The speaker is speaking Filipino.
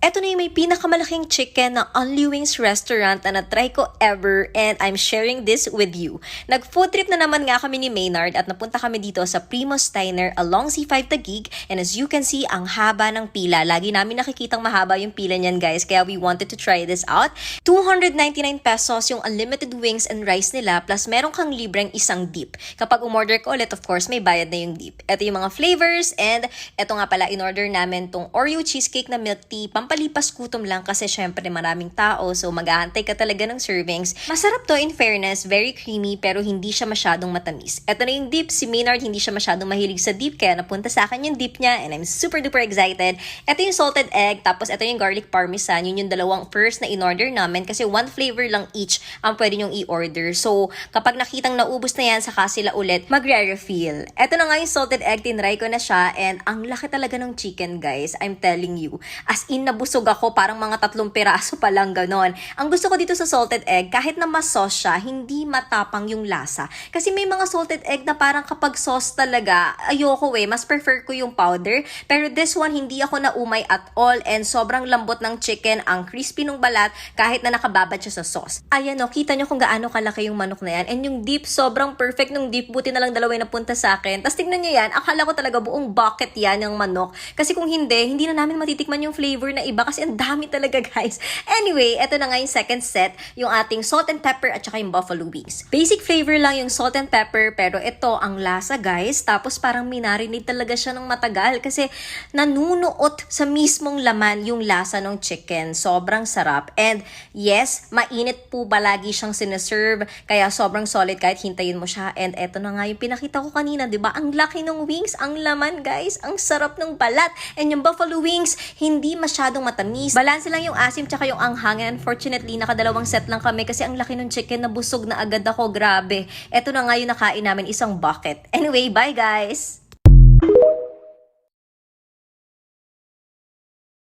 Eto na yung may pinakamalaking chicken na Only Wings restaurant na na-try ko ever and I'm sharing this with you. Nag-food trip na naman nga kami ni Maynard at napunta kami dito sa Primo's Diner along C5 Taguig, and as you can see, ang haba ng pila. Lagi namin nakikitang mahaba yung pila niyan, guys, kaya we wanted to try this out. 299 pesos yung unlimited wings and rice nila, plus meron kang libreng isang dip. Kapag umorder ka ulit, of course, may bayad na yung dip. Ito yung mga flavors, and eto nga pala, in-order namin tong Oreo cheesecake na milk tea, pampalipas gutom lang kasi syempre maraming tao, so mag-aantay ka talaga ng servings. Masarap to, in fairness, very creamy pero hindi siya masyadong matamis. Eto na yung dip, si Maynard hindi siya masyadong mahilig sa dip kaya napunta sa akin yung dip niya and I'm super duper excited. Eto yung salted egg, tapos eto yung garlic parmesan, yun yung dalawang first na in-order namin kasi one flavor lang each ang pwede nyong i-order. So kapag nakitang naubos na yan, saka sila ulit magre-refill. Eto na nga yung salted egg, tinry ko na siya and ang laki talaga ng chicken, guys. I'm telling you. As in, nabusog ako, parang mga 3 piraso pa lang ganon. Ang gusto ko dito sa salted egg, kahit na mas sauce siya, hindi matapang yung lasa. Kasi may mga salted egg na parang kapag sauce talaga, ayoko mas prefer ko yung powder. Pero this one, hindi ako naumay at all and sobrang lambot ng chicken, ang crispy ng balat, kahit na nakababad siya sa sauce. Ayan o, kita nyo kung gaano kalaki yung manok na yan. And yung dip, sobrang perfect nung dip, buti na lang dalawa yung napunta sa akin. Tapos tignan nyo yan, akala ko talaga buong bucket yan ng manok. Kasi kung hindi na namin matitikman yung flavor na iba kasi ang dami talaga, guys. Anyway, eto na nga yung second set, yung ating salt and pepper at saka yung buffalo wings. Basic flavor lang yung salt and pepper, pero ito ang lasa, guys. Tapos parang minarinate talaga siya ng matagal kasi nanunuot sa mismong laman yung lasa ng chicken. Sobrang sarap. And yes, mainit po palagi siyang sineserve, kaya sobrang solid kahit hintayin mo siya. And eto na nga yung pinakita ko kanina, diba? Ang laki ng wings, ang laman, guys. Ang sarap ng balat. And yung buffalo wings, hindi masyadong matamis. Balanse lang yung asim tsaka yung anghang. And unfortunately, nakadalawang set lang kami kasi ang laki ng chicken na busog na agad ako. Grabe. Eto na nga yung nakain namin, isang bucket. Anyway, bye guys!